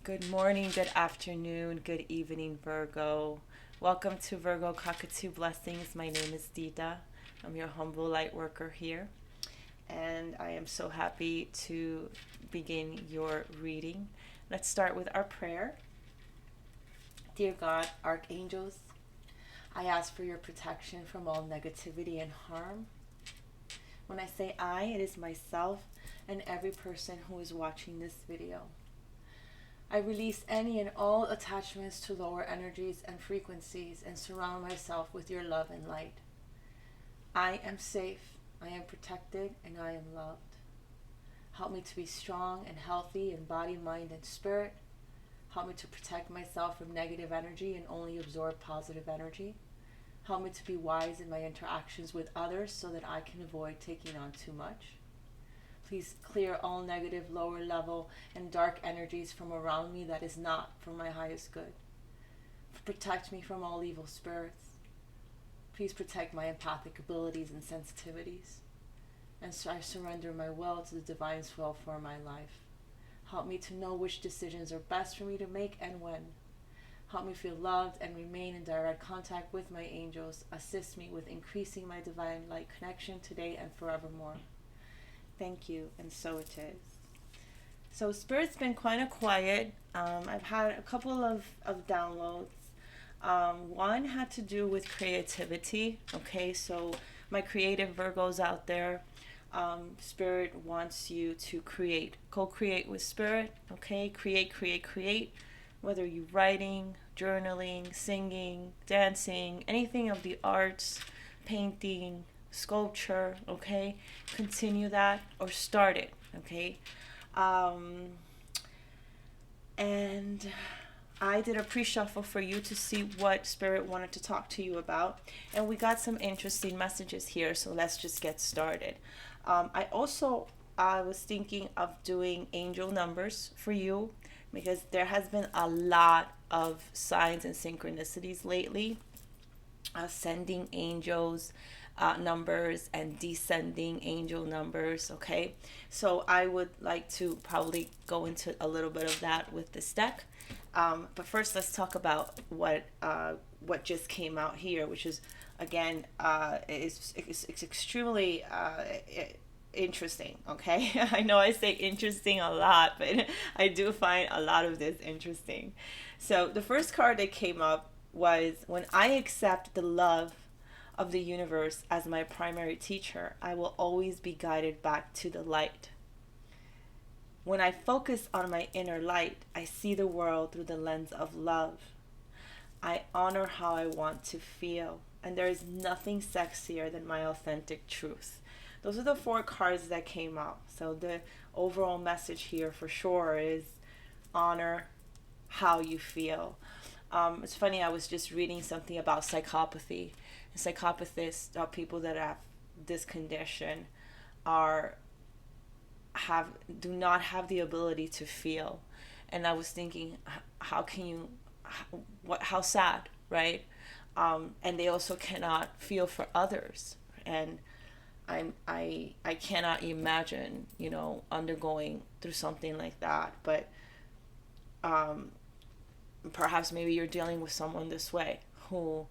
Good morning, good afternoon, good evening, Virgo. Welcome to Virgo Cockatoo Blessings. My name is Dita. I'm your humble light worker here. And I am so happy to begin your reading. Let's start with our prayer. Dear God, Archangels, I ask for your protection from all negativity and harm. When I say I, it is myself and every person who is watching this video. I release any and all attachments to lower energies and frequencies and surround myself with your love and light. I am safe, I am protected, and I am loved. Help me to be strong and healthy in body, mind, and spirit. Help me to protect myself from negative energy and only absorb positive energy. Help me to be wise in my interactions with others so that I can avoid taking on too much. Please clear all negative, lower level, and dark energies from around me that is not for my highest good. Protect me from all evil spirits. Please protect my empathic abilities and sensitivities. And so I surrender my will to the divine's will for my life. Help me to know which decisions are best for me to make and when. Help me feel loved and remain in direct contact with my angels. Assist me with increasing my divine light connection today and forevermore. Thank you, and so it is. So Spirit's been kind of quiet. I've had a couple of downloads. One had to do with creativity. Okay, so my creative Virgos out there, Spirit wants you to create. Co-create with Spirit. Okay, create. Whether you're writing, journaling, singing, dancing, anything of the arts, painting, sculpture, okay, continue that or start it, okay. And I did a pre-shuffle for you to see what Spirit wanted to talk to you about, and we got some interesting messages here, so let's just get started. I was thinking of doing angel numbers for you because there has been a lot of signs and synchronicities lately, ascending angels numbers and descending angel numbers. Okay, so I would like to probably go into a little bit of that with this deck, but first let's talk about what just came out here, which is again it's extremely interesting. Okay, I know I say interesting a lot, but I do find a lot of this interesting. So the first card that came up was, when I accept the love of the universe as my primary teacher, I will always be guided back to the light. When I focus on my inner light, I see the world through the lens of love. I honor how I want to feel, and there is nothing sexier than my authentic truth. Those are the 4 cards that came out. So the overall message here for sure is honor how you feel. It's funny, I was just reading something about psychopathy. Psychopathists are people that have this condition do not have the ability to feel. And I was thinking, how sad, right? And they also cannot feel for others. And I cannot imagine, undergoing through something like that. But perhaps maybe you're dealing with someone this way who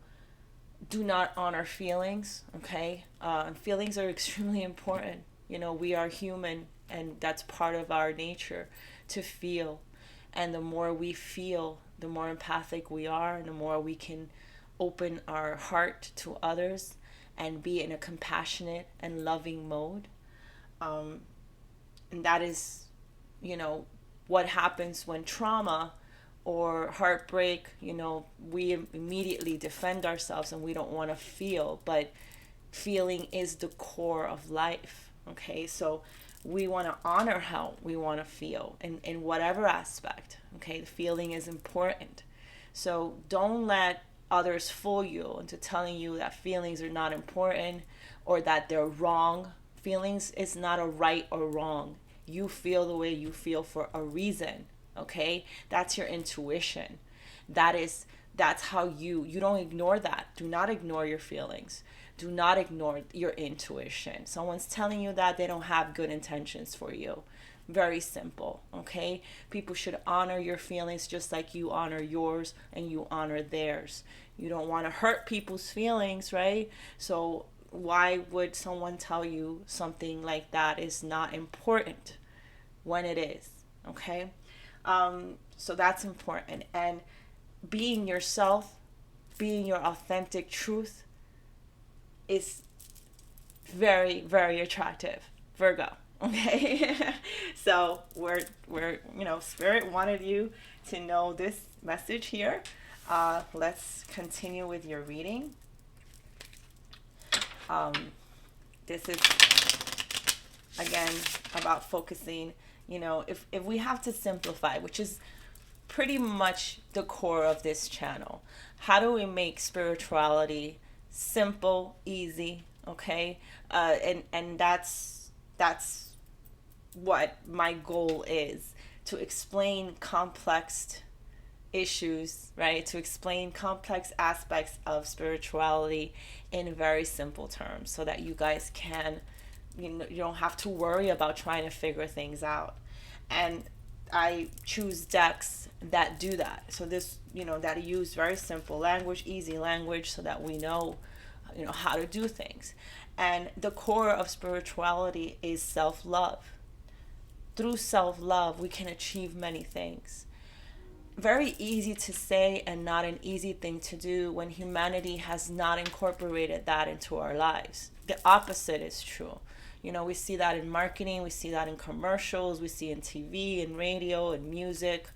do not honor feelings. Okay, feelings are extremely important. We are human, and that's part of our nature to feel. And the more we feel, the more empathic we are, and the more we can open our heart to others and be in a compassionate and loving mode. And that is, what happens when trauma or heartbreak, we immediately defend ourselves and we don't want to feel, but feeling is the core of life. Okay, so we want to honor how we want to feel in whatever aspect. Okay, the feeling is important. So don't let others fool you into telling you that feelings are not important or that they're wrong. Feelings is not a right or wrong. You feel the way you feel for a reason. Okay, that's your intuition. That's how you don't ignore that. Do not ignore your feelings. Do not ignore your intuition. Someone's telling you that, they don't have good intentions for you. Very simple, okay? People should honor your feelings just like you honor yours and you honor theirs. You don't want to hurt people's feelings, right? So why would someone tell you something like that is not important when it is, okay? So that's important. And being yourself, being your authentic truth is very, very attractive, Virgo. Okay. So we're Spirit wanted you to know this message here. Let's continue with your reading. This is again about focusing, if we have to simplify, which is pretty much the core of this channel. How do we make spirituality simple, easy, okay? And that's what my goal is, to explain complex issues, right? To explain complex aspects of spirituality in very simple terms so that you guys can, you don't have to worry about trying to figure things out. And I choose decks that do that. So this, that use very simple language, easy language, so that we know, how to do things. And the core of spirituality is self-love. Through self-love, we can achieve many things. Very easy to say and not an easy thing to do when humanity has not incorporated that into our lives. The opposite is true. We see that in marketing, we see that in commercials, we see in TV and radio and music,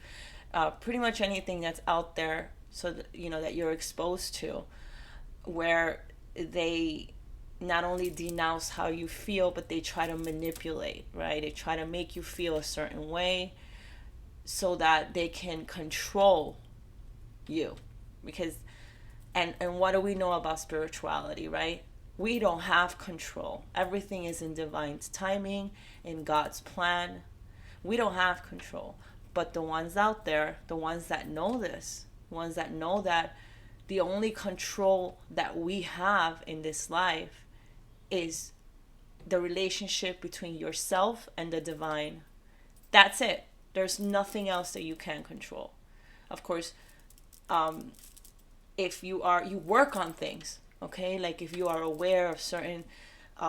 pretty much anything that's out there, so that, that you're exposed to, where they not only denounce how you feel, but they try to manipulate, right? They try to make you feel a certain way so that they can control you. Because, and what do we know about spirituality, right? We don't have control. Everything is in divine timing, in God's plan. We don't have control. But the ones out there, the ones that know this, the ones that know that the only control that we have in this life is the relationship between yourself and the divine. That's it. There's nothing else that you can control. Of course, if you work on things, okay? Like if you are aware of certain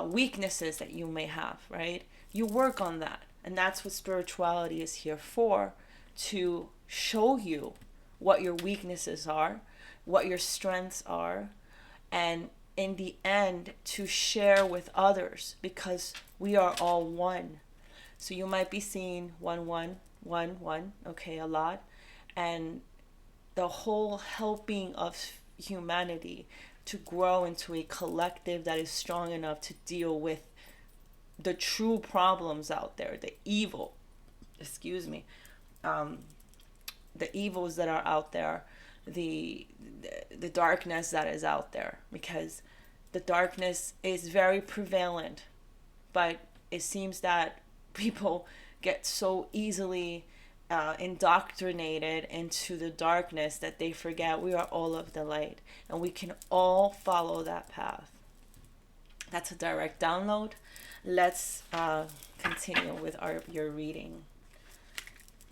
weaknesses that you may have, right? You work on that. And that's what spirituality is here for, to show you what your weaknesses are, what your strengths are, and in the end, to share with others, because we are all one. So you might be seeing 1, 1, 1, 1, okay, a lot. And the whole helping of humanity to grow into a collective that is strong enough to deal with the true problems out there, the evil, the evils that are out there, the darkness that is out there, because the darkness is very prevalent, but it seems that people get so easily indoctrinated into the darkness that they forget we are all of the light, and we can all follow that path. That's a direct download. Let's continue with your reading.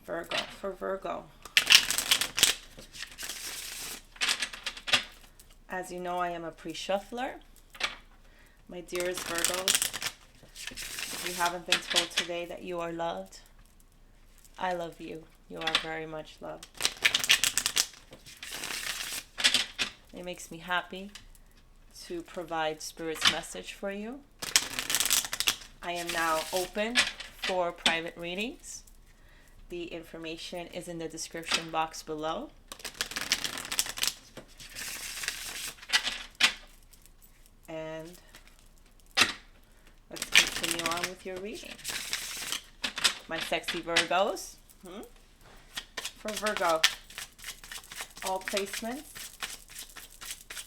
Virgo, for Virgo. As you know, I am a pre-shuffler. My dearest Virgos, if you haven't been told today that you are loved, I love you. You are very much loved. It makes me happy to provide Spirit's message for you. I am now open for private readings. The information is in the description box below. And let's continue on with your reading. My sexy Virgos. For Virgo, all placements.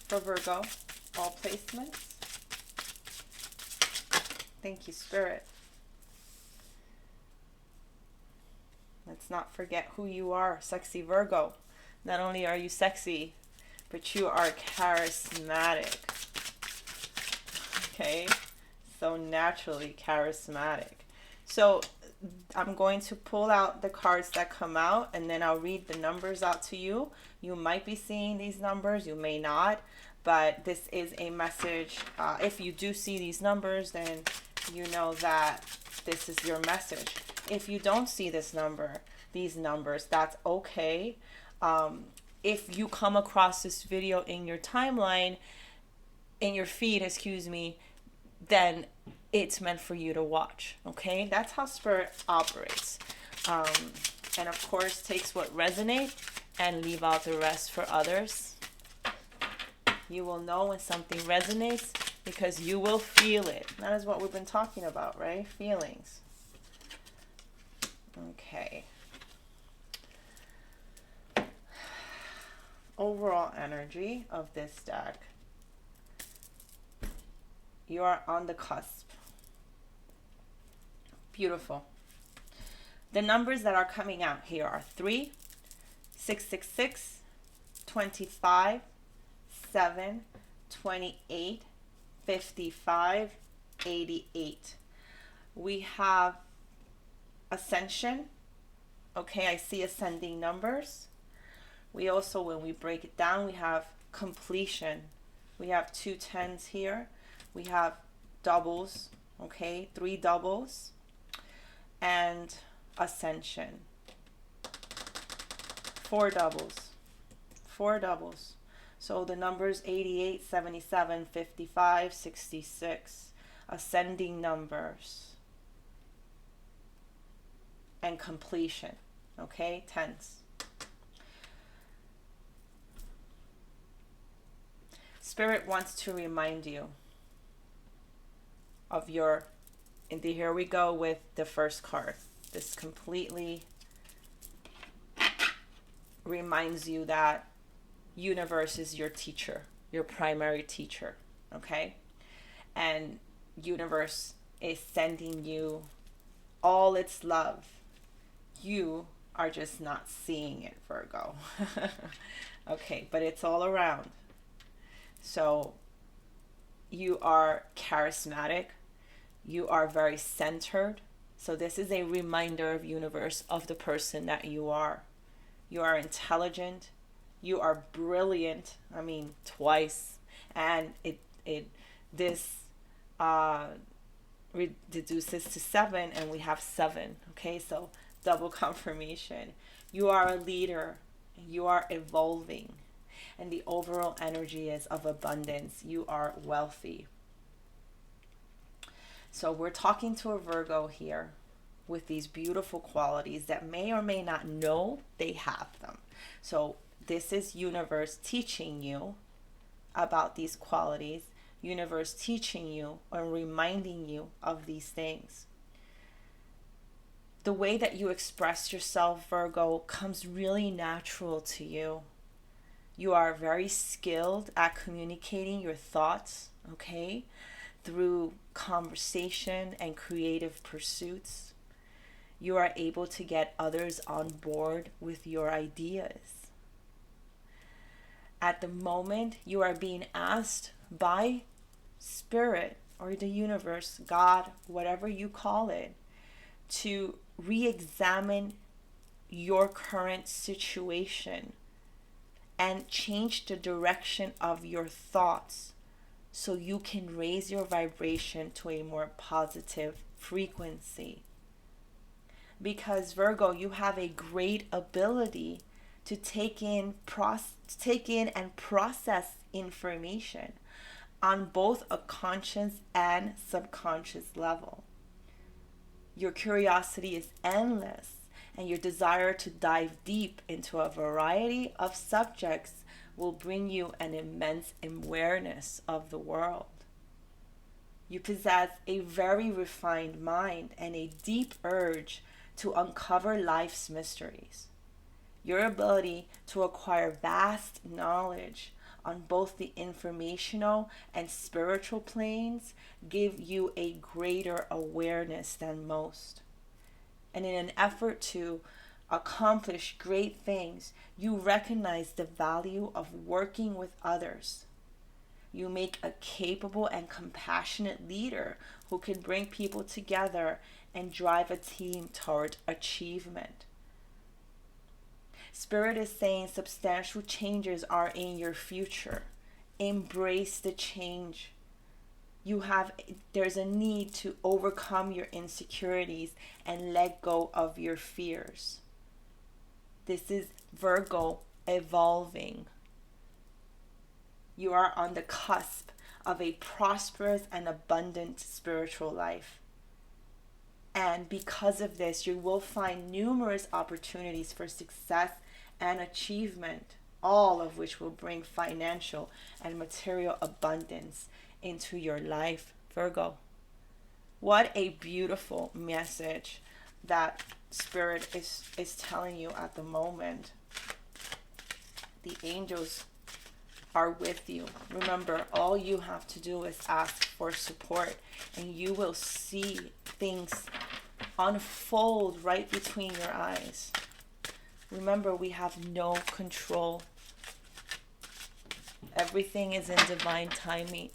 For Virgo, all placements. Thank you, Spirit. Let's not forget who you are, sexy Virgo. Not only are you sexy, but you are charismatic. Okay? So naturally charismatic. So I'm going to pull out the cards that come out, and then I'll read the numbers out to you. You might be seeing these numbers, you may not, but this is a message. If you do see these numbers, then you know that this is your message. If you don't see these numbers, that's okay. If you come across this video in your timeline, in your feed, excuse me, then it's meant for you to watch. Okay, that's how spirit operates. And of course, takes what resonates and leave out the rest for others. You will know when something resonates because you will feel it. That is what we've been talking about, right? Feelings. Okay. Overall energy of this deck. You are on the cusp. Beautiful. The numbers that are coming out here are 3, 666, 25, 7, 28, 55, 88. We have ascension. Okay, I see ascending numbers. We also, when we break it down, we have completion. We have 2 10s here. We have doubles, okay, 3 doubles, and ascension. 4 doubles. 4 doubles. So the numbers 88, 77, 55, 66, ascending numbers, and completion, okay, 10s. Spirit wants to remind you of your, and here we go with the first card. This completely reminds you that universe is your teacher, your primary teacher, okay? And universe is sending you all its love. You are just not seeing it, Virgo. Okay, but it's all around. So you are charismatic. You are very centered. So this is a reminder of universe of the person that you are. You are intelligent. You are brilliant. I mean, twice. And this reduces to 7, and we have 7. Okay, so double confirmation. You are a leader. You are evolving. And the overall energy is of abundance. You are wealthy. So we're talking to a Virgo here with these beautiful qualities that may or may not know they have them. So this is universe teaching you about these qualities. Universe teaching you and reminding you of these things. The way that you express yourself, Virgo, comes really natural to you. You are very skilled at communicating your thoughts, okay, through conversation and creative pursuits. You are able to get others on board with your ideas. At the moment, you are being asked by Spirit or the universe, God, whatever you call it, to re-examine your current situation and change the direction of your thoughts so you can raise your vibration to a more positive frequency. Because Virgo, you have a great ability to take in and process information on both a conscious and subconscious level. Your curiosity is endless, and your desire to dive deep into a variety of subjects will bring you an immense awareness of the world. You possess a very refined mind and a deep urge to uncover life's mysteries. Your ability to acquire vast knowledge on both the informational and spiritual planes give you a greater awareness than most. And in an effort to accomplish great things, you recognize the value of working with others. You make a capable and compassionate leader who can bring people together and drive a team toward achievement. Spirit is saying substantial changes are in your future. Embrace the change. There's a need to overcome your insecurities and let go of your fears. This is Virgo evolving. You are on the cusp of a prosperous and abundant spiritual life. And because of this, you will find numerous opportunities for success and achievement, all of which will bring financial and material abundance into your life, Virgo. What a beautiful message that Spirit is telling you at the moment. The angels are with you. Remember, all you have to do is ask for support, and you will see things unfold right between your eyes. Remember, we have no control. Everything is in divine timing,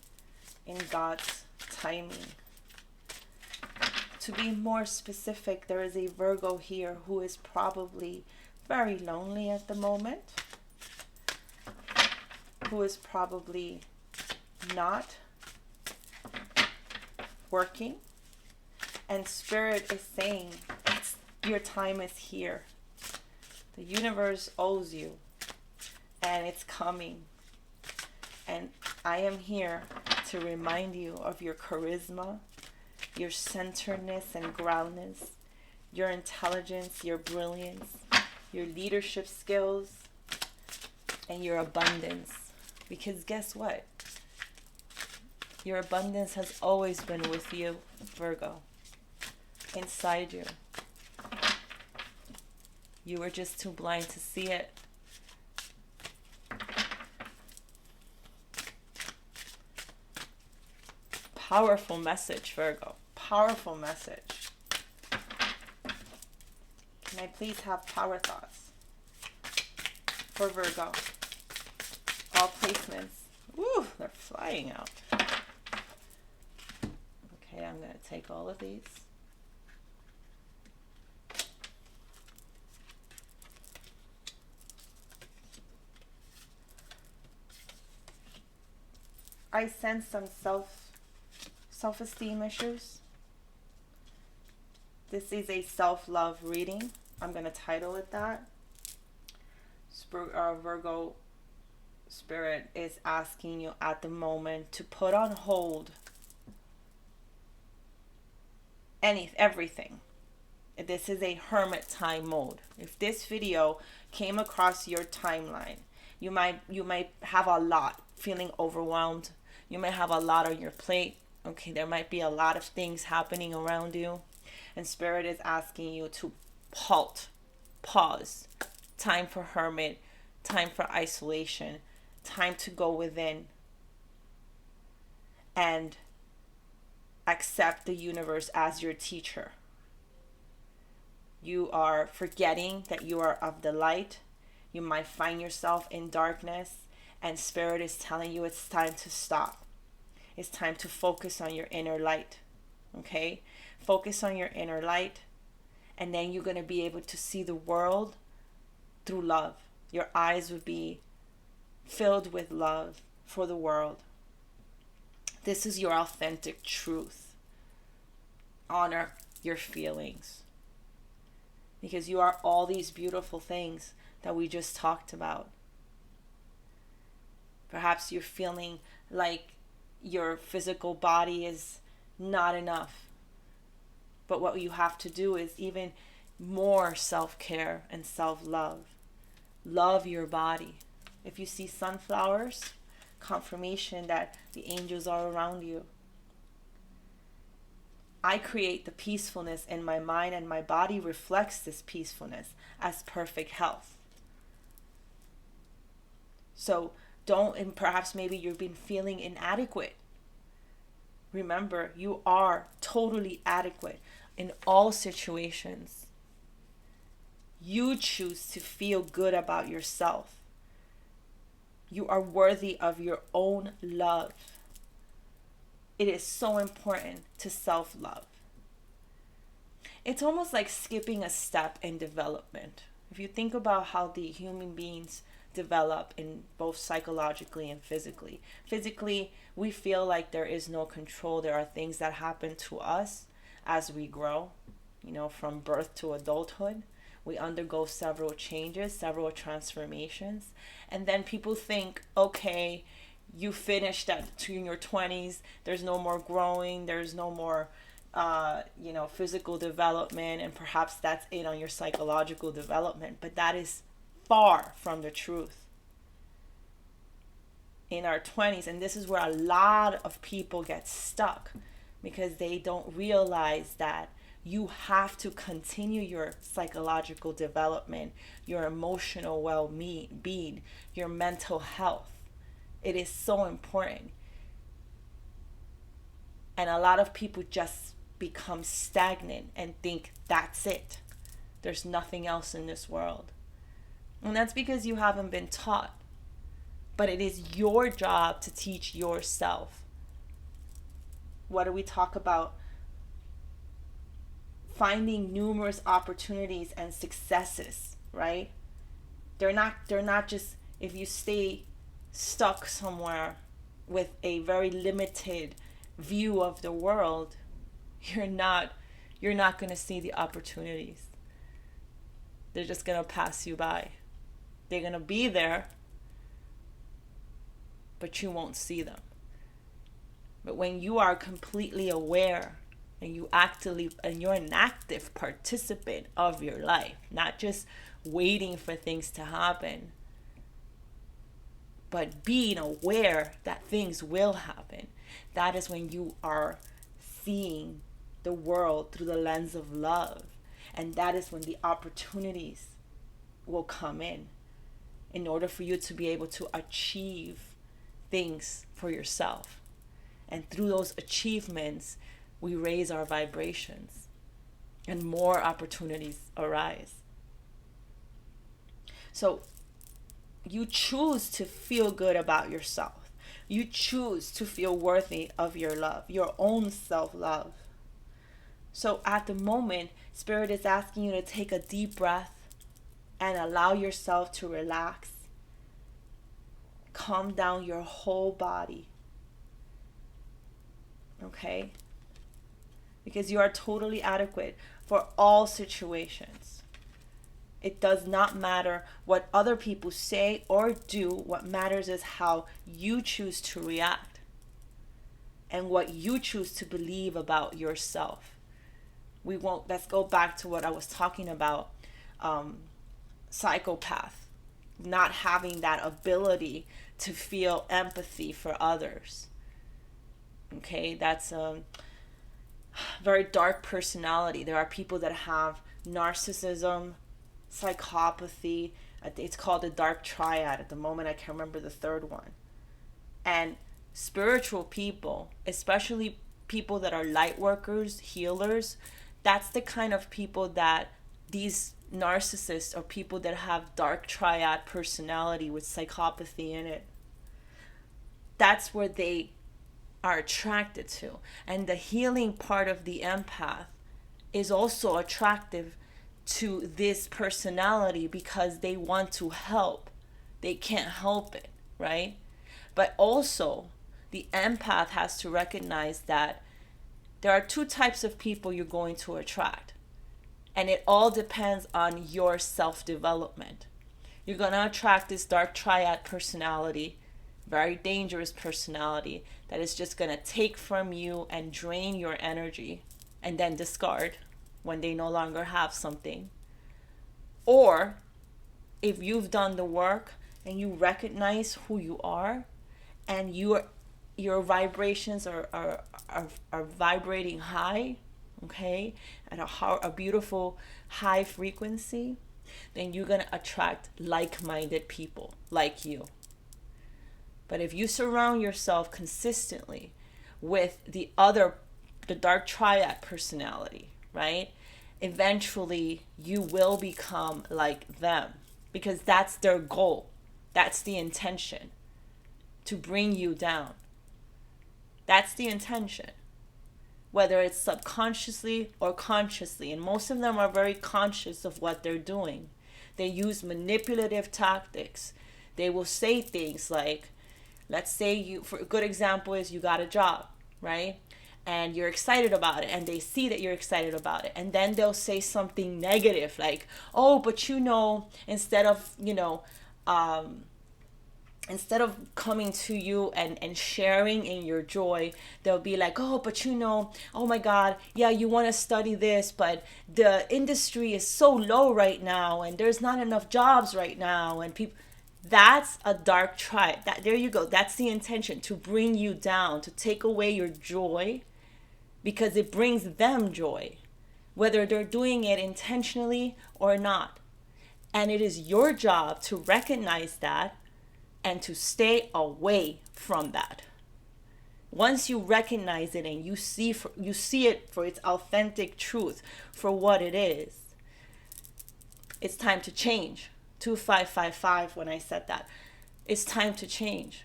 in God's timing. To be more specific, there is a Virgo here who is probably very lonely at the moment, who is probably not working, and Spirit is saying your time is here. The universe owes you, and it's coming. And I am here to remind you of your charisma, your centeredness and groundness, your intelligence, your brilliance, your leadership skills, and your abundance. Because guess what? Your abundance has always been with you, Virgo, inside you. You were just too blind to see it. Powerful message, Virgo. Powerful message. Can I please have power thoughts for Virgo? All placements. Woo, they're flying out. Okay, I'm going to take all of these. I sense some self-esteem issues. This is a self-love reading. I'm going to title it that. Virgo Spirit is asking you at the moment to put on hold everything. This is a hermit time mode. If this video came across your timeline, you might have a lot, feeling overwhelmed. You might have a lot on your plate. Okay, there might be a lot of things happening around you. And Spirit is asking you to halt, pause. Time for hermit, time for isolation, time to go within and accept the universe as your teacher. You are forgetting that you are of the light. You might find yourself in darkness, and Spirit is telling you it's time to stop. It's time to focus on your inner light. Okay? Focus on your inner light, and then you're going to be able to see the world through love. Your eyes would be filled with love for the world. This is your authentic truth. Honor your feelings, because you are all these beautiful things that we just talked about. Perhaps you're feeling like your physical body is not enough. But what you have to do is even more self-care and self-love. Love your body. If you see sunflowers, confirmation that the angels are around you. I create the peacefulness in my mind, and my body reflects this peacefulness as perfect health. So and perhaps maybe you've been feeling inadequate. Remember, you are totally adequate in all situations. You choose to feel good about yourself. You are worthy of your own love. It is so important to self-love. it's almost like skipping a step in development. If you think about how the human beings develop in both psychologically and physically. Physically, we feel like there is no control. There are things that happen to us as we grow, from birth to adulthood. We undergo several changes, several transformations. And then people think, okay, you finished in your 20s. There's no more growing. There's no more, physical development. And perhaps that's it on your psychological development. But that is far from the truth. In our 20s, and this is where a lot of people get stuck, because they don't realize that you have to continue your psychological development, your emotional well-being, your mental health. It is so important. And a lot of people just become stagnant and think that's it. There's nothing else in this world. And that's because you haven't been taught. But it is your job to teach yourself. What do we talk about? Finding numerous opportunities and successes, right? They're not just, if you stay stuck somewhere with a very limited view of the world, you're not going to see the opportunities. They're just going to pass you by. They're going to be there, but you won't see them. But when you are completely aware and you're an active participant of your life, not just waiting for things to happen, but being aware that things will happen, that is when you are seeing the world through the lens of love. And that is when the opportunities will come in order for you to be able to achieve things for yourself. And through those achievements, we raise our vibrations and more opportunities arise. So you choose to feel good about yourself. You choose to feel worthy of your love, your own self-love. So at the moment, Spirit is asking you to take a deep breath and allow yourself to relax. Calm down your whole body. Okay? Because you are totally adequate for all situations. It does not matter what other people say or do. What matters is how you choose to react and what you choose to believe about yourself. Let's go back to what I was talking about, psychopath, not having that ability to feel empathy for others. Okay, that's a very dark personality. There are people that have narcissism, psychopathy. It's called the dark triad. At the moment, I can't remember the third one. And spiritual people, especially people that are light workers, healers, that's the kind of people that these narcissists or people that have dark triad personality with psychopathy in it, that's where they are attracted to. And the healing part of the empath is also attractive to this personality because they want to help. They can't help it, right? But also, the empath has to recognize that there are two types of people you're going to attract. And it all depends on your self-development. You're going to attract this dark triad personality, very dangerous personality, that is just going to take from you and drain your energy and then discard when they no longer have something. Or if you've done the work and you recognize who you are and your vibrations are vibrating high, okay, at a beautiful high frequency, then you're going to attract like-minded people like you. But if you surround yourself consistently with the dark triad personality, right, eventually you will become like them, because that's their goal. That's the intention, to bring you down. That's the intention. whether it's subconsciously or consciously. And most of them are very conscious of what they're doing. They use manipulative tactics. They will say things like, let's say you, for a good example is you got a job, right? And you're excited about it, and they see that you're excited about it. And then they'll say something negative like, oh, but instead of, instead of coming to you and sharing in your joy, they'll be like, oh, but oh my God, yeah, you want to study this, but the industry is so low right now, and there's not enough jobs right now, and people. That's a dark triad. There you go. That's the intention, to bring you down, to take away your joy, because it brings them joy, whether they're doing it intentionally or not. And it is your job to recognize that and to stay away from that. Once you recognize it and you see it for its authentic truth, for what it is, it's time to change. 2555, when I said that, it's time to change.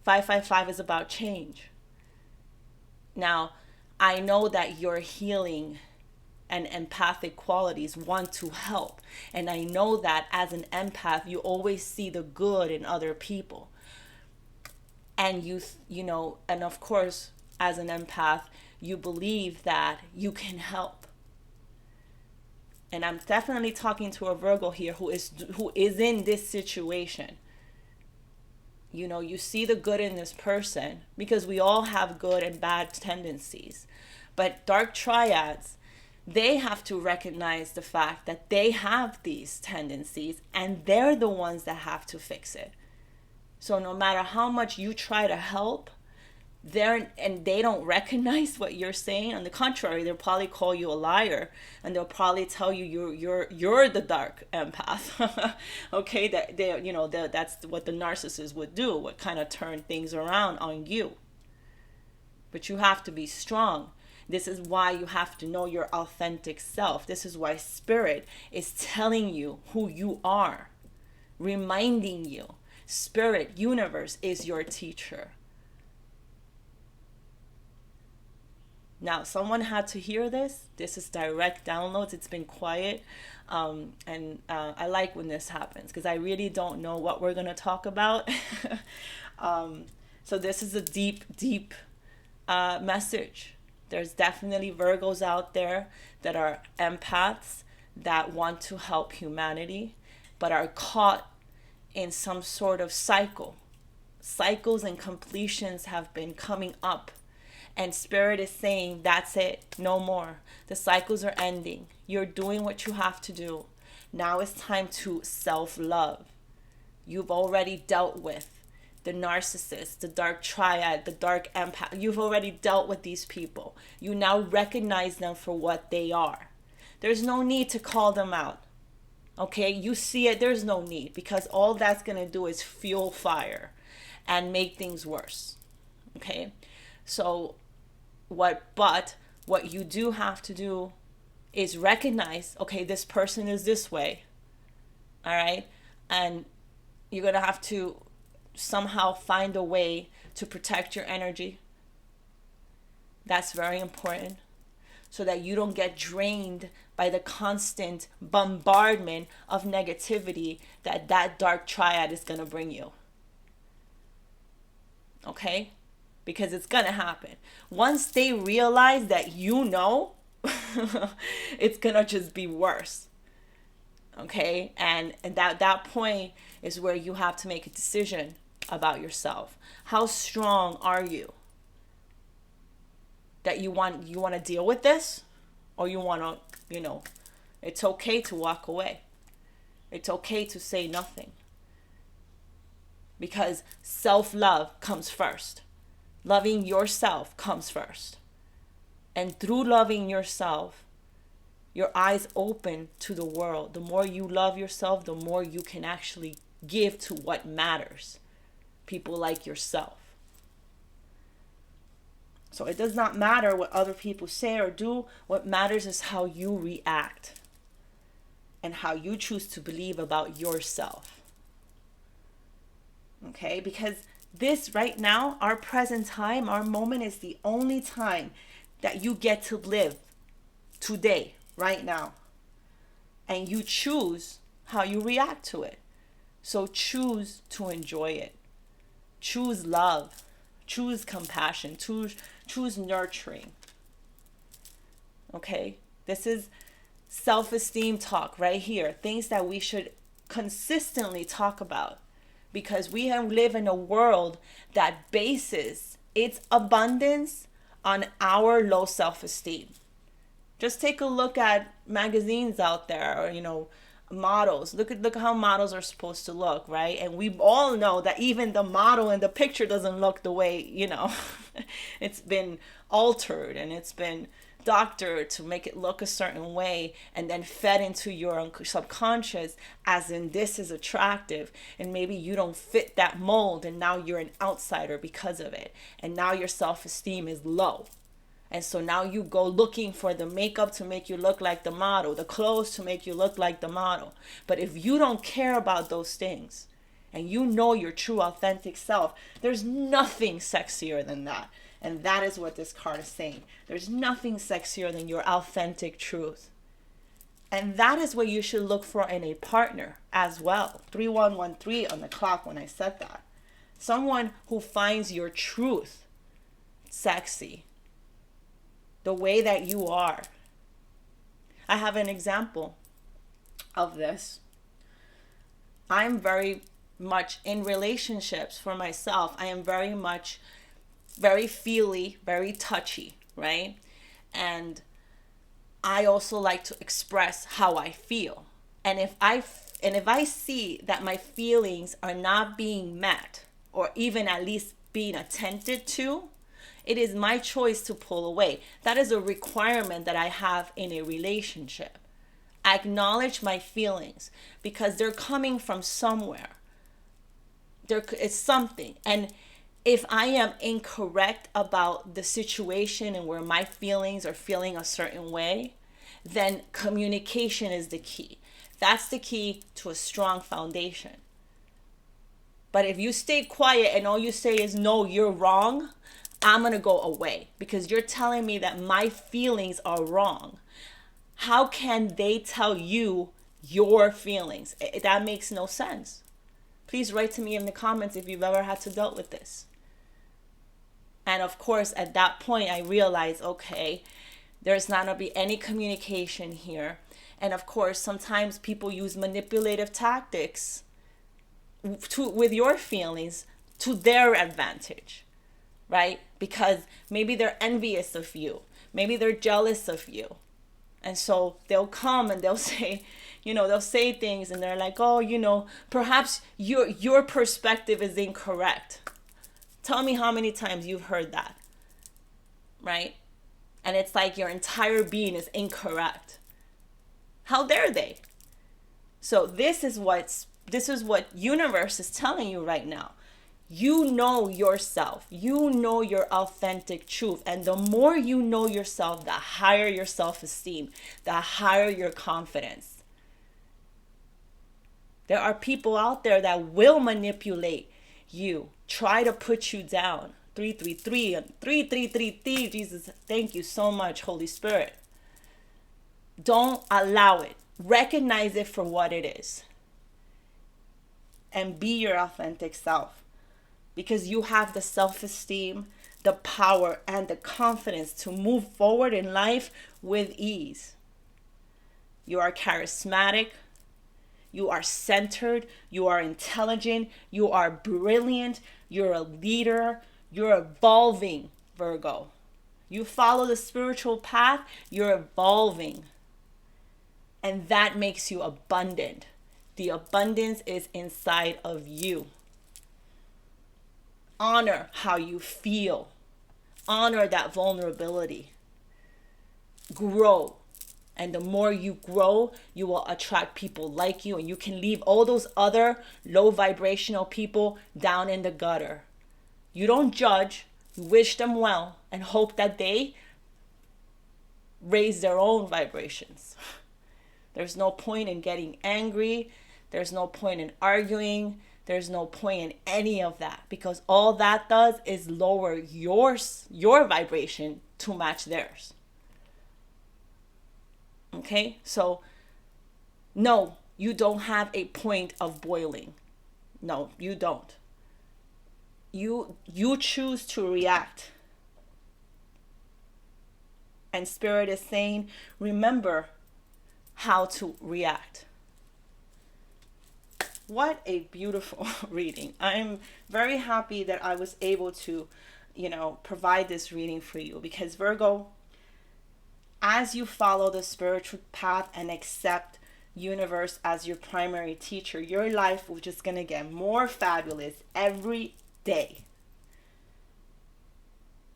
555 is about change. Now, I know that your healing and empathic qualities want to help. And I know that as an empath, you always see the good in other people. And and of course, as an empath, you believe that you can help. And I'm definitely talking to a Virgo here who is in this situation. You see the good in this person, because we all have good and bad tendencies. But dark triads, they have to recognize the fact that they have these tendencies, and they're the ones that have to fix it. So no matter how much you try to help, they don't recognize what you're saying. On the contrary, they'll probably call you a liar, and they'll probably tell you you're the dark empath. Okay, that's what the narcissist would do, would kind of turn things around on you. But you have to be strong. This is why you have to know your authentic self. This is why Spirit is telling you who you are, reminding you. Spirit, universe is your teacher. Now, someone had to hear this. This is direct downloads. It's been quiet. I like when this happens, because I really don't know what we're going to talk about. So this is a deep, deep message. There's definitely Virgos out there that are empaths that want to help humanity, but are caught in some sort of cycle. Cycles and completions have been coming up. And Spirit is saying, that's it, no more. The cycles are ending. You're doing what you have to do. Now it's time to self-love. You've already dealt with the narcissist, the dark triad, the dark empath. You've already dealt with these people. You now recognize them for what they are. There's no need to call them out. Okay, you see it, there's no need, because all that's going to do is fuel fire and make things worse. Okay, so what you do have to do is recognize, okay, this person is this way. All right, and you're going to have to somehow find a way to protect your energy. That's very important, so that you don't get drained by the constant bombardment of negativity that dark triad is going to bring you. Okay? Because it's going to happen. Once they realize that it's going to just be worse. Okay? And that point is where you have to make a decision about yourself. How strong are you? That you want to deal with this, or you want to, it's okay to walk away. It's okay to say nothing. Because self-love comes first. Loving yourself comes first. And through loving yourself, your eyes open to the world. The more you love yourself, the more you can actually give to what matters. People like yourself. So it does not matter what other people say or do. What matters is how you react and how you choose to believe about yourself. Okay? Because this right now, our present time, our moment, is the only time that you get to live today, right now. And you choose how you react to it. So choose to enjoy it. Choose love. Choose compassion. Choose nurturing. Okay? This is self-esteem talk right here. Things that we should consistently talk about. Because we live in a world that bases its abundance on our low self-esteem. Just take a look at magazines out there, or, models. Look at how models are supposed to look, right? And we all know that even the model in the picture doesn't look the way, it's been altered and it's been doctored to make it look a certain way, and then fed into your subconscious as in this is attractive, and maybe you don't fit that mold, and now you're an outsider because of it, and now your self-esteem is low. And so now you go looking for the makeup to make you look like the model, the clothes to make you look like the model. But if you don't care about those things and you know your true authentic self, there's nothing sexier than that. And that is what this card is saying. There's nothing sexier than your authentic truth. And that is what you should look for in a partner as well. 3113 on the clock when I said that. Someone who finds your truth sexy. The way that you are. I have an example of this. I'm very much in relationships for myself. I am very feely, very touchy, right? And I also like to express how I feel. And if I see that my feelings are not being met, or even at least being attended to, it is my choice to pull away. That is a requirement that I have in a relationship. I acknowledge my feelings because they're coming from somewhere. It's something. And if I am incorrect about the situation and where my feelings are feeling a certain way, then communication is the key. That's the key to a strong foundation. But if you stay quiet and all you say is, no, you're wrong, I'm going to go away because you're telling me that my feelings are wrong. How can they tell you your feelings? That makes no sense. Please write to me in the comments if you've ever had to deal with this. And of course, at that point, I realized, okay, there's not going to be any communication here. And of course, sometimes people use manipulative tactics with your feelings to their advantage. Right? Because maybe they're envious of you. Maybe they're jealous of you. And so they'll come and they'll say, they'll say things and they're like, oh, perhaps your perspective is incorrect. Tell me how many times you've heard that. Right? And it's like your entire being is incorrect. How dare they? So this is what universe is telling you right now. You know yourself. You know your authentic truth. And the more you know yourself, the higher your self-esteem, the higher your confidence. There are people out there that will manipulate you, try to put you down. 333 and 3333. Jesus, thank you so much, Holy Spirit. Don't allow it. Recognize it for what it is. And be your authentic self. Because you have the self-esteem, the power, and the confidence to move forward in life with ease. You are charismatic. You are centered. You are intelligent. You are brilliant. You're a leader. You're evolving, Virgo. You follow the spiritual path. You're evolving. And that makes you abundant. The abundance is inside of you. Honor how you feel. Honor that vulnerability. Grow. And the more you grow, you will attract people like you. And you can leave all those other low vibrational people down in the gutter. You don't judge. You wish them well and hope that they raise their own vibrations. There's no point in getting angry. There's no point in arguing. There's no point in any of that, because all that does is lower your vibration to match theirs. Okay? So no, you don't have a point of boiling. No, you don't. You choose to react. And Spirit is saying, remember how to react. What a beautiful reading. I'm very happy that I was able to, provide this reading for you, because Virgo, as you follow the spiritual path and accept universe as your primary teacher, your life will just going to get more fabulous every day.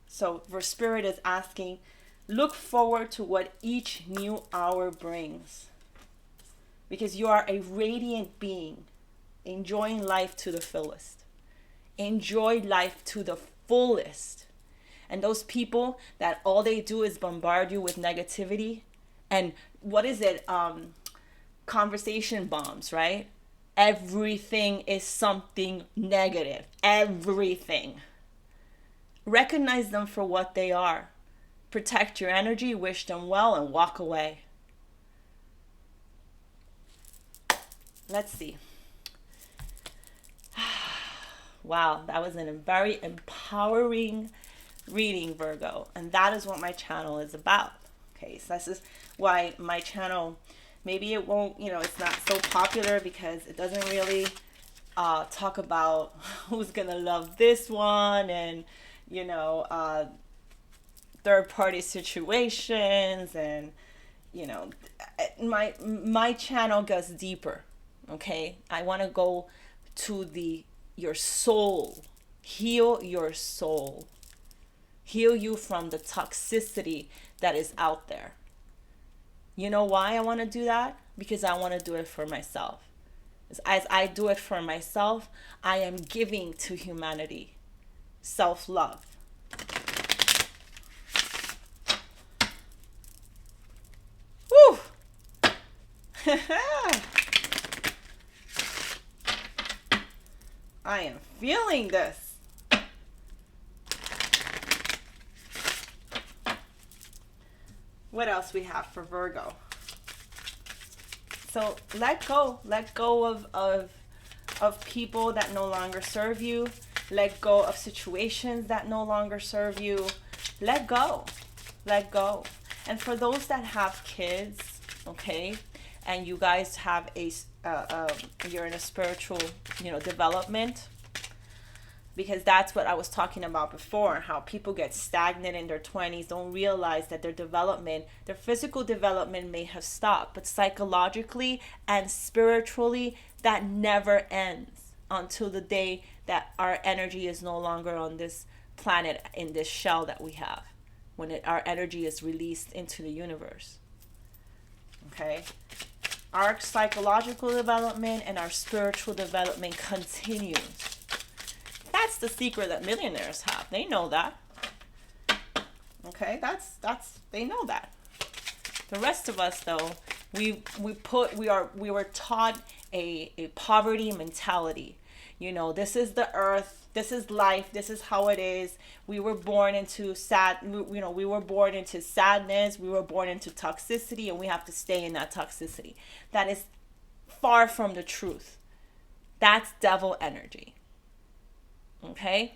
So Spirit is asking, look forward to what each new hour brings, because you are a radiant being, enjoying life to the fullest. Enjoy life to the fullest. And those people that all they do is bombard you with negativity and what is it? Conversation bombs, right? Everything is something negative. Everything. Recognize them for what they are. Protect your energy, wish them well, and walk away. Let's see. Wow, that was a very empowering reading, Virgo. And that is what my channel is about. Okay, so this is why my channel, maybe it won't, it's not so popular, because it doesn't really talk about who's going to love this one and, third-party situations. And, my channel goes deeper, okay? I want to go to your soul. Heal your soul. Heal you from the toxicity that is out there. You know why I want to do that? Because I want to do it for myself. As I do it for myself, I am giving to humanity. Self-love. Woo! I am feeling this. What else we have for Virgo? So let go of people that no longer serve you. Let go of situations that no longer serve you. Let go. And for those that have kids, okay, and you guys have you're in a spiritual, development, because that's what I was talking about before, how people get stagnant in their 20s, don't realize that their physical development may have stopped, but psychologically and spiritually, that never ends until the day that our energy is no longer on this planet, in this shell that we have, when our energy is released into the universe. Okay? Our psychological development and our spiritual development continues. That's the secret that millionaires have. They know that. Okay, they know that. The rest of us, though, we were taught a poverty mentality. This is the earth, this is life, this is how it is. We were born into we were born into sadness, we were born into toxicity, and we have to stay in that toxicity. That is far from the truth. That's devil energy. Okay?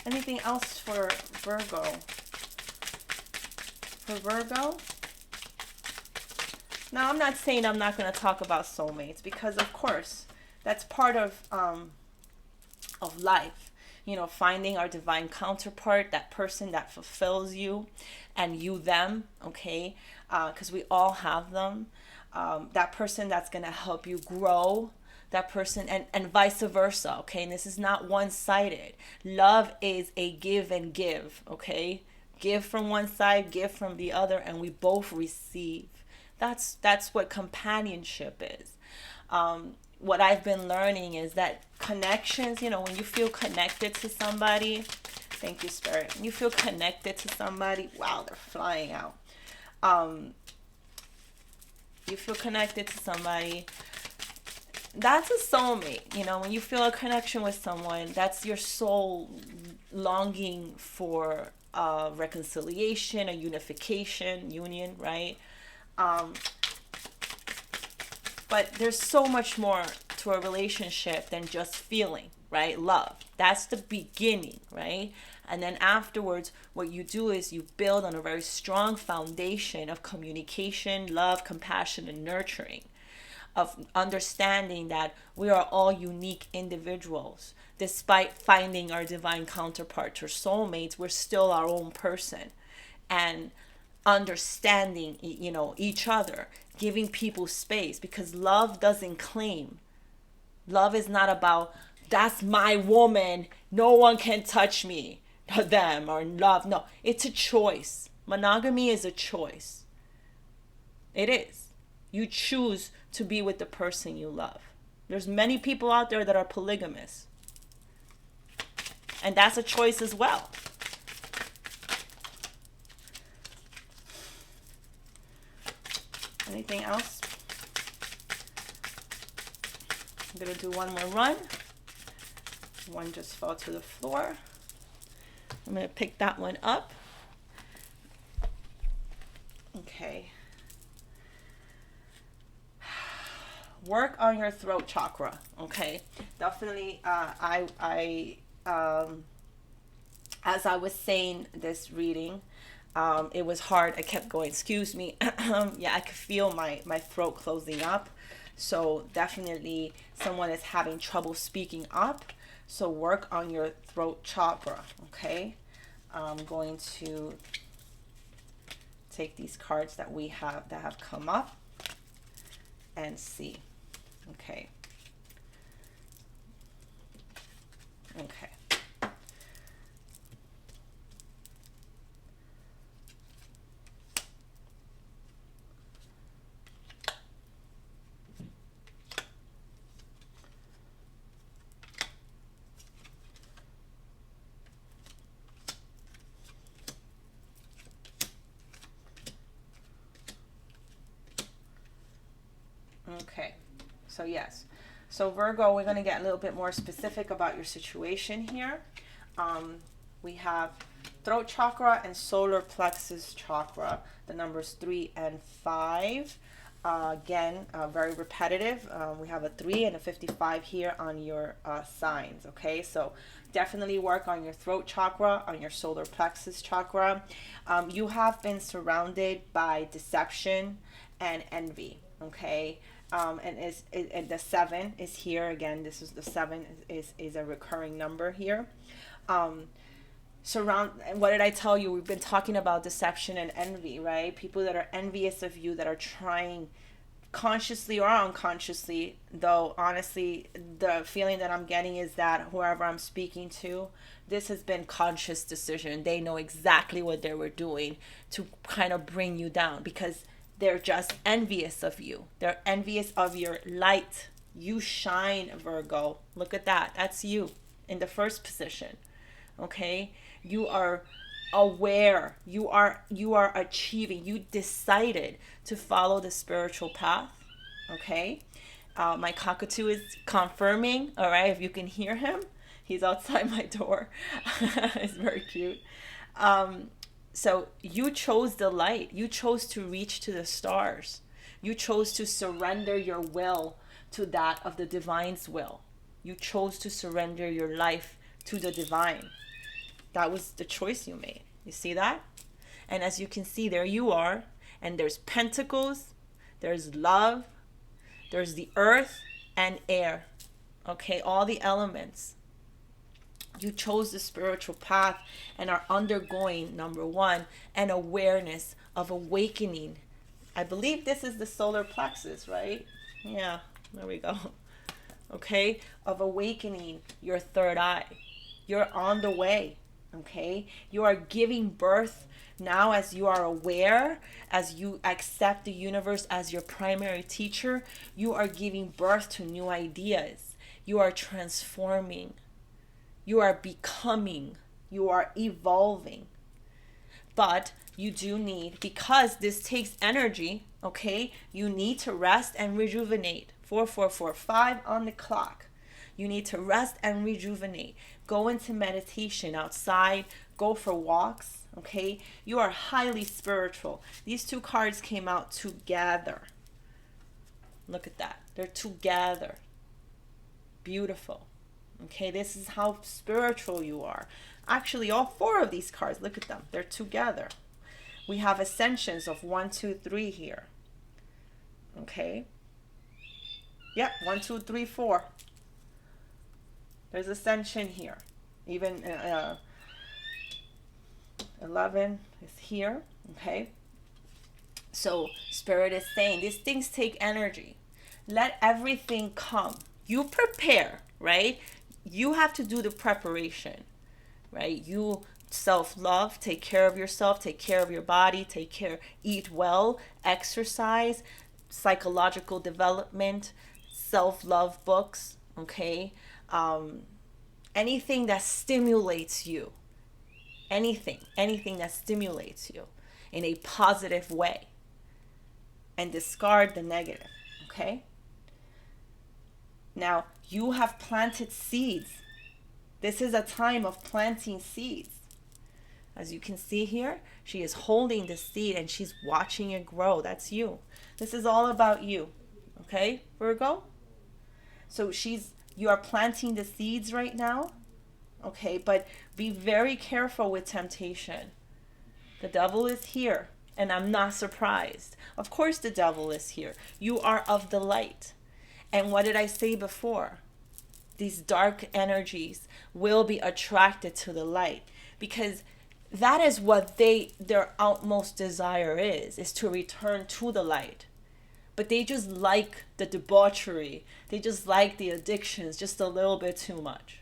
Anything else for Virgo? Now, I'm not saying I'm not going to talk about soulmates, because of course that's part of life. Finding our divine counterpart, that person that fulfills you, and you them. Okay, because we all have them. That person that's going to help you grow. That person, and vice versa. Okay, and this is not one-sided. Love is a give and give. Okay, give from one side, give from the other, and we both receive. That's what companionship is. What I've been learning is that connections, when you feel connected to somebody, thank you, Spirit. When you feel connected to somebody, wow, they're flying out. You feel connected to somebody. That's a soulmate. You know, when you feel a connection with someone, that's your soul longing for reconciliation, a unification, union, right? Um, but there's so much more to a relationship than just feeling, right? Love. That's the beginning, right? And then afterwards, what you do is you build on a very strong foundation of communication, love, compassion, and nurturing, of understanding that we are all unique individuals. Despite finding our divine counterparts or soulmates, we're still our own person. And understanding, each other, giving people space, because love doesn't claim. Love is not about, that's my woman, no one can touch me, them, or love. No, it's a choice. Monogamy is a choice. It is. You choose to be with the person you love. There's many people out there that are polygamous, and that's a choice as well. Anything else? I'm going to do one more run. One just fell to the floor. I'm going to pick that one up. Okay. Work on your throat chakra. Okay. Definitely, as I was saying this reading, it was hard. I kept going, excuse me. Yeah, I could feel my throat closing up. So definitely someone is having trouble speaking up. So work on your throat chakra, okay? I'm going to take these cards that we have that have come up and see. Okay. Okay. Okay, so yes. So Virgo, we're going to get a little bit more specific about your situation here. We have throat chakra and solar plexus chakra, the numbers 3 and 5. Again, very repetitive. We have a 3 and a 55 here on your signs, okay? So definitely work on your throat chakra, on your solar plexus chakra. You have been surrounded by deception and envy, okay? And the 7 is here again. This is the 7 is a recurring number here. What did I tell you? We've been talking about deception and envy, right? People that are envious of you, that are trying consciously or unconsciously, though honestly the feeling that I'm getting is that whoever I'm speaking to, this has been conscious decision. They know exactly what they were doing to kind of bring you down, because they're just envious of you. They're envious of your light. You shine, Virgo. Look at that. That's you in the first position. Okay? You are aware. You are achieving. You decided to follow the spiritual path. Okay? My cockatoo is confirming. All right? If you can hear him, he's outside my door. It's very cute. So you chose the light. You chose to reach to the stars. You chose to surrender your will to that of the divine's will. You chose to surrender your life to the divine. That was the choice you made. You see that? And as you can see, there you are. And there's pentacles. There's love. There's the earth and air. Okay, all the elements. You chose the spiritual path and are undergoing, number 1, an awareness of awakening. I believe this is the solar plexus, right? Yeah, there we go. Okay, of awakening your third eye. You're on the way, okay? You are giving birth now as you are aware, as you accept the universe as your primary teacher. You are giving birth to new ideas. You are transforming. You are becoming, you are evolving. But you do need, because this takes energy, Okay? You need to rest and rejuvenate. 4445 on the clock. You need to rest and rejuvenate. Go into meditation outside. Go for walks. Okay? You are highly spiritual. These two cards came out together. Look at that. They're together. Beautiful. Okay? This is how spiritual you are. Actually, all four of these cards, look at them. They're together. We have ascensions of 1, 2, 3 here. Okay? Yep, 1, 2, 3, 4. There's ascension here. Even 11 is here. Okay? So Spirit is saying these things take energy. Let everything come. You prepare, right? You have to do the preparation, right? You self-love, take care of yourself, take care of your body, eat well, exercise, psychological development, self-love books, okay? Anything that stimulates you, anything that stimulates you in a positive way, and discard the negative, okay? Now, you have planted seeds. This is a time of planting seeds. As you can see here, she is holding the seed and she's watching it grow. That's you. This is all about you. Okay, Virgo? So you are planting the seeds right now. Okay, but be very careful with temptation. The devil is here, and I'm not surprised. Of course the devil is here. You are of the light. And what did I say before? These dark energies will be attracted to the light, because that is what their utmost desire is to return to the light. But they just like the debauchery. They just like the addictions just a little bit too much.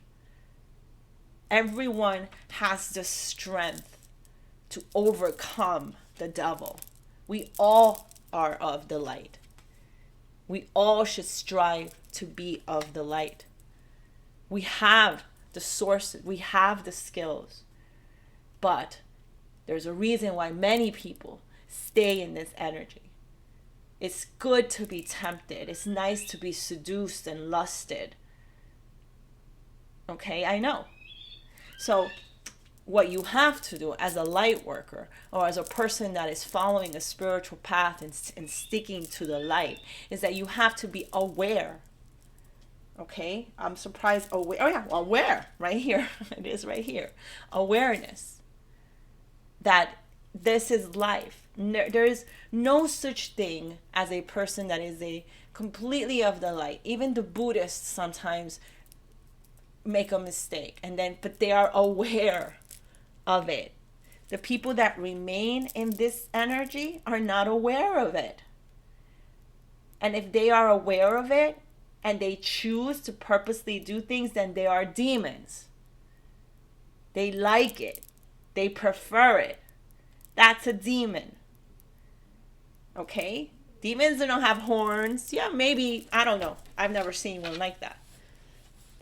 Everyone has the strength to overcome the devil. We all are of the light. We all should strive to be of the light. We have the sources, we have the skills, but there's a reason why many people stay in this energy. It's good to be tempted. It's nice to be seduced and lusted. Okay, I know. So what you have to do as a light worker, or as a person that is following a spiritual path and sticking to the light, is that you have to be aware. Okay, I'm surprised. Oh yeah, aware, right here. It is right here. Awareness that this is life. There is no such thing as a person that is a completely of the light. Even the Buddhists sometimes make a mistake, but they are aware of it. The people that remain in this energy are not aware of it. And if they are aware of it and they choose to purposely do things, then they are demons. They like it. They prefer it. That's a demon. Okay? Demons don't have horns. Yeah, maybe, I don't know. I've never seen one like that.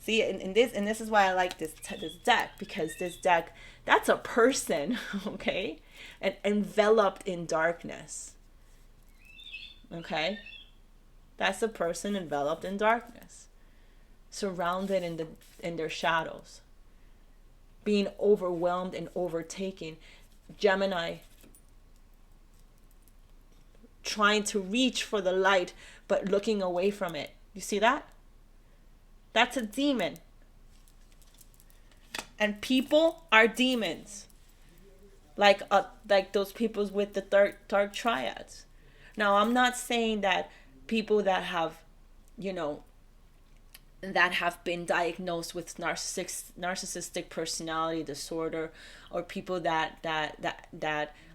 See, and this is why I like this deck, because this deck, that's a person, okay? And enveloped in darkness. Okay? That's a person enveloped in darkness, surrounded in their shadows, being overwhelmed and overtaken. Gemini, trying to reach for the light, but looking away from it. You see that? That's a demon. And people are demons. Like those people with the dark triads. Now, I'm not saying that people that have, that have been diagnosed with narcissistic personality disorder, or people that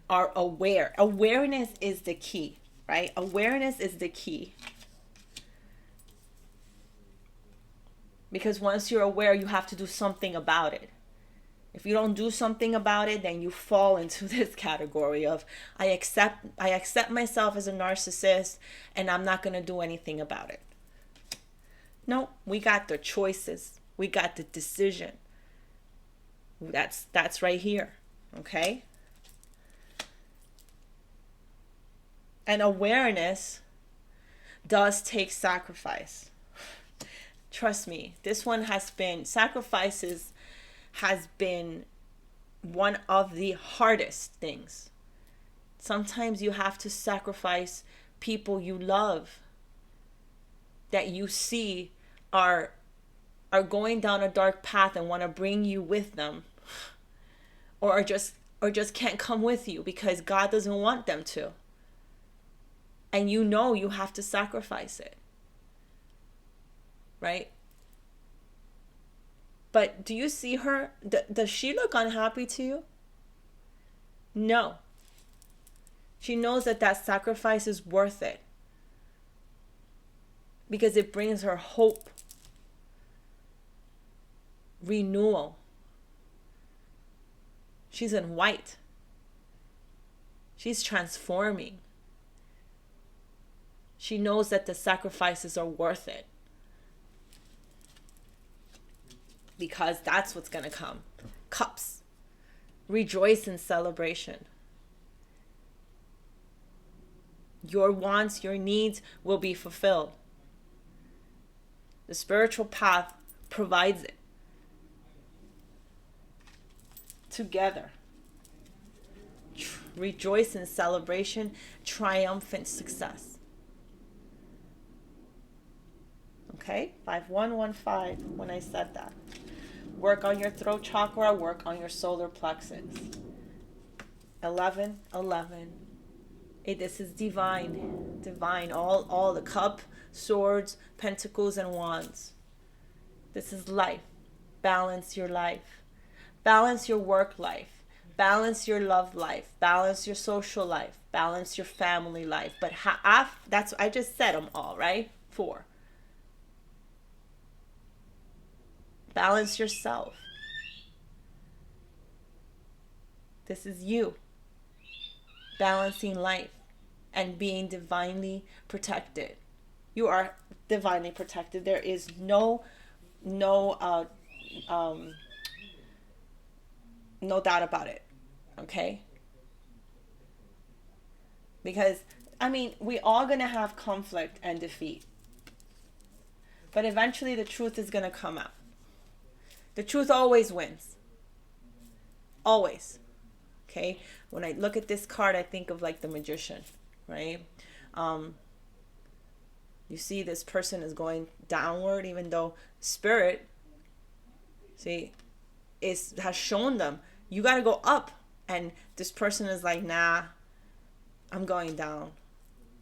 are aware. Awareness is the key, right? Awareness is the key. Because once you're aware, you have to do something about it. If you don't do something about it, then you fall into this category of, I accept myself as a narcissist and I'm not going to do anything about it. No, we got the choices. We got the decision. That's right here. Okay? And awareness does take sacrifice. Trust me, this one has been, sacrifices has been one of the hardest things. Sometimes you have to sacrifice people you love, that you see are going down a dark path and want to bring you with them, or just can't come with you because God doesn't want them to. And you know you have to sacrifice it. Right? But do you see her? Does she look unhappy to you? No. She knows that that sacrifice is worth it, because it brings her hope, renewal. She's in white. She's transforming. She knows that the sacrifices are worth it, because that's what's going to come. Cups. Rejoice in celebration. Your wants, your needs will be fulfilled. The spiritual path provides it. Together. Rejoice in celebration, triumphant success. Okay? 5115 when I said that. Work on your throat chakra, work on your solar plexus. 1111. This is divine. Divine. All the cup, swords, pentacles, and wands. This is life. Balance your life. Balance your work life. Balance your love life. Balance your social life. Balance your family life. But that's, I just said them all, right? 4. Balance yourself. This is you. Balancing life and being divinely protected. You are divinely protected. There is no doubt about it. Okay? Because, I mean, we all gonna have conflict and defeat. But eventually the truth is gonna come out. The truth always wins. Always. Okay? When I look at this card, I think of like the magician, right? You see this person is going downward, even though spirit, see, has shown them, you got to go up. And this person is like, nah, I'm going down.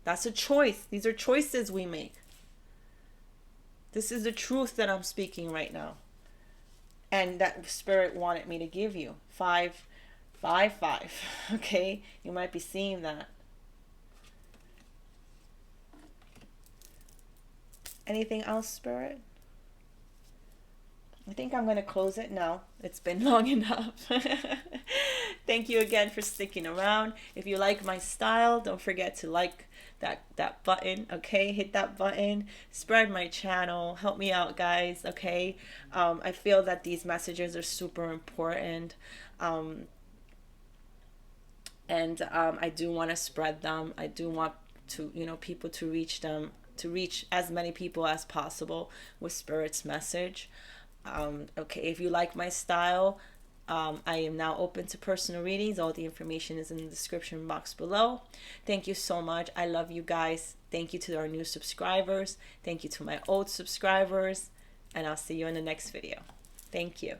That's a choice. These are choices we make. This is the truth that I'm speaking right now. And that spirit wanted me to give you. 555. Okay? You might be seeing that. Anything else, spirit? I think I'm going to close it now. It's been long enough. Thank you again for sticking around. If you like my style, don't forget to like that button, okay? Hit that button. Spread my channel. Help me out, guys, okay? I feel that these messages are super important. And I do want to spread them. I do want to, people to reach them, to reach as many people as possible with Spirit's message. Okay, if you like my style, I am now open to personal readings. All the information is in the description box below. Thank you so much. I love you guys. Thank you to our new subscribers. Thank you to my old subscribers. And I'll see you in the next video. Thank you.